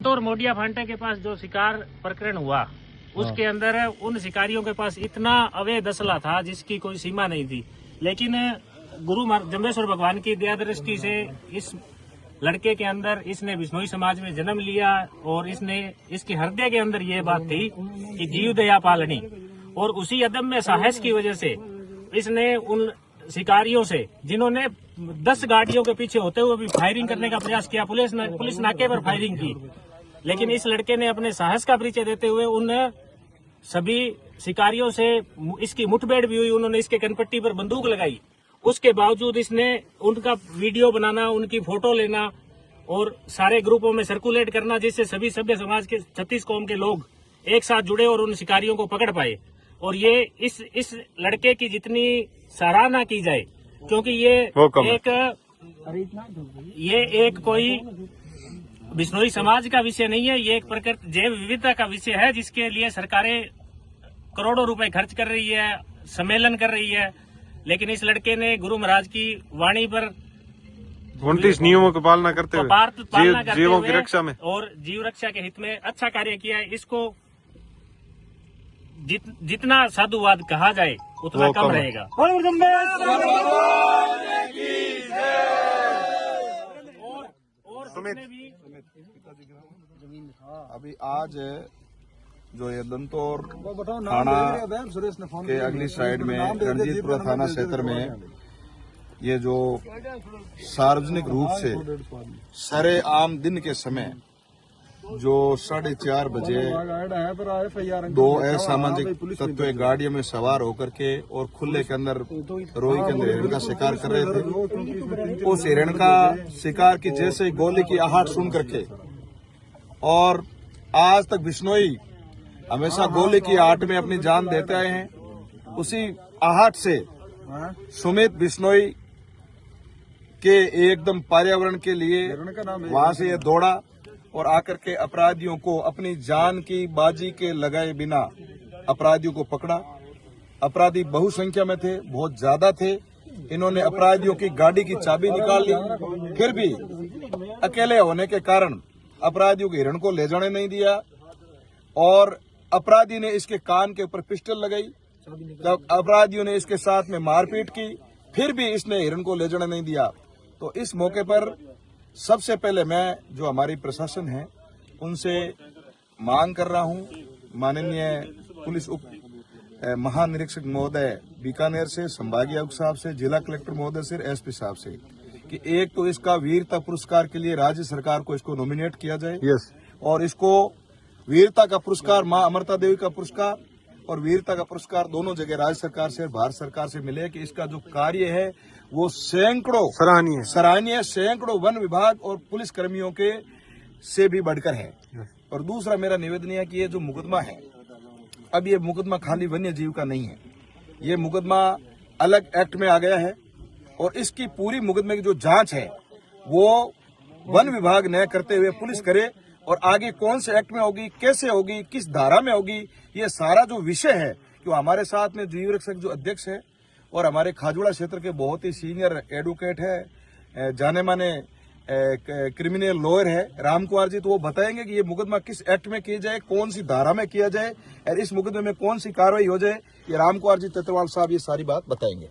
और मोडिया फांटे के पास जो शिकार प्रकरण हुआ उसके अंदर उन शिकारियों के पास इतना अवैध असला था जिसकी कोई सीमा नहीं थी। लेकिन गुरु जम्बेश्वर भगवान की दया दृष्टि से इस लड़के के अंदर इसने बिश्नोई समाज में जन्म लिया और इसके हृदय के अंदर ये बात थी कि जीव दया पालनी, और उसी अदम्य साहस की वजह से इसने उन शिकारियों से जिन्होंने 10 गाड़ियों के पीछे होते हुए भी फायरिंग करने का प्रयास किया, पुलिस नाके पर फायरिंग की, लेकिन इस लड़के ने अपने साहस का परिचय देते हुए उन सभी शिकारियों से इसकी मुठभेड़ भी हुई। उन्होंने इसके कनपट्टी पर बंदूक लगाई, उसके बावजूद इसने उनका वीडियो बनाना, उनकी फोटो लेना और सारे ग्रुपों में सर्कुलेट करना, जिससे सभी सभ्य समाज के 36 कौम के लोग एक साथ जुड़े और उन शिकारियों को पकड़ पाए। और ये इस लड़के की जितनी सराहना की जाए, क्योंकि ये एक कोई बिश्नोई समाज का विषय नहीं है, ये एक प्रकृति जैव विविधता का विषय है, जिसके लिए सरकारें करोड़ों रुपए खर्च कर रही है, सम्मेलन कर रही है। लेकिन इस लड़के ने गुरु महाराज की वाणी पर 29 नियमों की पालना करते हुए जीवों की रक्षा में और जीव रक्षा के हित में अच्छा कार्य किया है। इसको जितना साधुवाद कहा जाए उतना कम रहेगा। अभी आज जो ये दंतौर थाना के अगली साइड में रणजीतपुरा थाना क्षेत्र में ये जो सार्वजनिक रूप से सरे आम दिन के समय जो 4:30 बजे 2 असामाजिक तत्व गाड़ियों में सवार होकर के और खुले के अंदर रोही के अंदर हिरण का शिकार कर रहे थे। उस हिरण का शिकार की जैसे गोली की आहट सुन करके, और आज तक बिश्नोई हमेशा गोली की आहट में अपनी जान देते आए हैं, उसी आहट से सुमित बिश्नोई के एकदम पर्यावरण के लिए वहां से ये दौड़ा और आकर के अपराधियों को अपनी जान की बाजी के लगाए बिना अपराधियों को पकड़ा। अपराधी बहुसंख्या में थे, बहुत ज्यादा थे। इन्होंने अपराधियों की गाड़ी की चाबी निकाल ली, फिर भी अकेले होने के कारण अपराधियों को हिरण को ले जाने नहीं दिया, और अपराधी ने इसके कान के ऊपर पिस्टल लगाई। जब अपराधियों ने इसके साथ में मारपीट की, फिर भी इसने हिरण को ले जाने नहीं दिया। तो इस मौके पर सबसे पहले मैं जो हमारी प्रशासन है उनसे मांग कर रहा हूं, माननीय पुलिस उप महानिरीक्षक महोदय बीकानेर से, संभागीय आयुक्त साहब से, जिला कलेक्टर महोदय से, एसपी साहब से, कि एक तो इसका वीरता पुरस्कार के लिए राज्य सरकार को इसको नॉमिनेट किया जाए, और इसको वीरता का पुरस्कार मां अमृता देवी का पुरस्कार और वीरता का पुरस्कार दोनों जगह राज्य सरकार से, भारत सरकार से मिले, कि इसका जो कार्य है वो सैकड़ों सराहनीय सैकड़ों वन विभाग और पुलिस कर्मियों के से भी बढ़कर है। और दूसरा मेरा निवेदन है कि ये जो मुकदमा है, अब ये मुकदमा खाली वन्य जीव का नहीं है, ये मुकदमा अलग एक्ट में आ गया है, और इसकी पूरी मुकदमे की जो जांच है वो वन विभाग न करते हुए पुलिस करे, और आगे कौन से एक्ट में होगी, कैसे होगी, किस धारा में होगी, ये सारा जो विषय है, कि हमारे साथ में जीव रक्षक जो अध्यक्ष है और हमारे खाजुड़ा क्षेत्र के बहुत ही सीनियर एडवोकेट है, जाने माने क्रिमिनल लॉयर है राम कुमार जी, तो वो बताएंगे कि ये मुकदमा किस एक्ट में किया जाए, कौन सी धारा में किया जाए, और इस मुकदमे में कौन सी कार्रवाई हो जाए। ये राम कुमार जी तेतरवाल साहब ये सारी बात बताएंगे।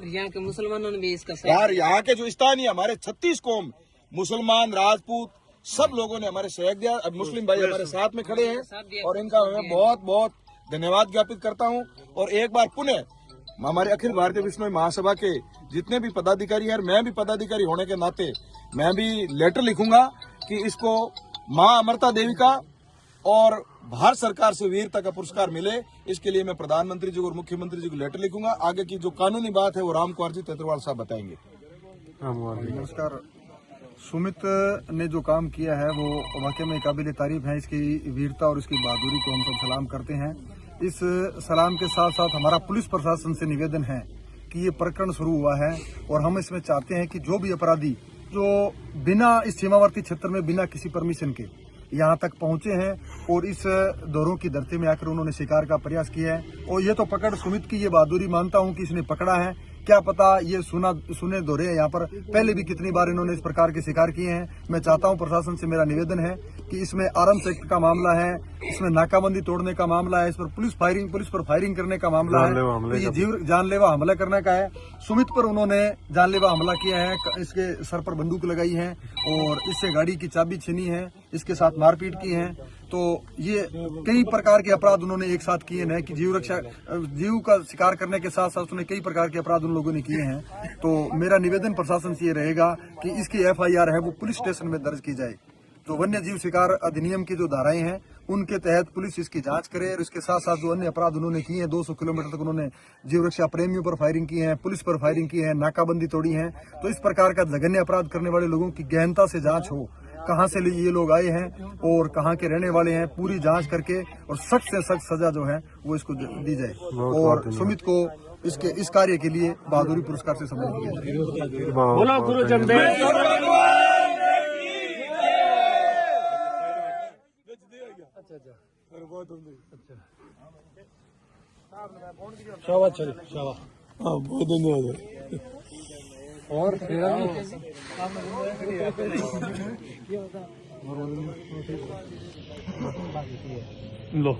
यहाँ के मुसलमानों ने भी इसका यार, यहाँ के जो स्थानीय हमारे 36 कौम, मुसलमान, राजपूत, सब लोगों ने हमारे सहयोग दिया। अब मुस्लिम भाई हमारे साथ में खड़े हैं और इनका मैं बहुत बहुत धन्यवाद ज्ञापित करता हूं। और एक बार पुनः हमारे अखिल भारतीय बिश्नोई महासभा के जितने भी पदाधिकारी हैं, मैं भी पदाधिकारी होने के नाते मैं भी लेटर लिखूंगा कि इसको मां अमृता देवी का और भारत सरकार से वीरता का पुरस्कार मिले। इसके लिए मैं प्रधानमंत्री जी और मुख्यमंत्री जी को लेटर लिखूंगा। आगे की जो कानूनी बात है वो राम कुमार जी तेतरवाल साहब बताएंगे। नमस्कार। सुमित ने जो काम किया है वो वाकई में काबिल तारीफ है। इसकी वीरता और इसकी बहादुरी को हम सब सलाम करते हैं। इस सलाम के साथ साथ हमारा पुलिस प्रशासन से निवेदन है कि ये प्रकरण शुरू हुआ है, और हम इसमें चाहते हैं कि जो भी अपराधी जो बिना इस सीमावर्ती क्षेत्र में बिना किसी परमिशन के यहाँ तक पहुंचे हैं और इस दौरों की धरती में आकर उन्होंने शिकार का प्रयास किया है, और ये तो पकड़ सुमित की ये बहादुरी मानता हूं कि इसने पकड़ा है, क्या पता ये सुने दो रहे हैं यहाँ पर, पहले भी कितनी बार इन्होंने इस प्रकार के शिकार किए हैं। मैं चाहता हूँ प्रशासन से मेरा निवेदन है कि इसमें आर्म्स एक्ट का मामला है, इसमें नाकाबंदी तोड़ने का मामला है, इस पर पुलिस पर फायरिंग करने का मामला है, तो ये जानलेवा हमला करने का है। सुमित पर उन्होंने जानलेवा हमला किया है, इसके सर पर बंदूक लगाई है और इससे गाड़ी की चाबी छीनी है, इसके साथ मारपीट की है। तो ये कई प्रकार के अपराध उन्होंने एक साथ किए हैं कि जीव का शिकार करने के साथ साथ उन्हें कई प्रकार के अपराध उन लोगों ने किए हैं। तो मेरा निवेदन प्रशासन से ये रहेगा कि इसकी FIR है वो पुलिस स्टेशन में दर्ज की जाए। तो वन्य जीव शिकार अधिनियम की जो धाराएं हैं उनके तहत पुलिस इसकी जांच करे और इसके साथ साथ जो अन्य अपराध उन्होंने किए हैं, 200 किलोमीटर तक उन्होंने जीव रक्षा प्रेमियों पर फायरिंग की है, पुलिस पर फायरिंग की है, नाकाबंदी तोड़ी है। तो इस प्रकार का जघन्य अपराध करने वाले लोगों की गहनता से जांच हो, कहां से ये लोग आए हैं और कहां के रहने वाले हैं, पूरी जांच करके और सख्त से सख्त सजा जो है वो इसको दी जाए। और सुमित को इस कार्य के लिए बहादुरी पुरस्कार से सम्मानित किया जाए। बोलो गुरु जमशेद। बहुत धन्यवाद। और लो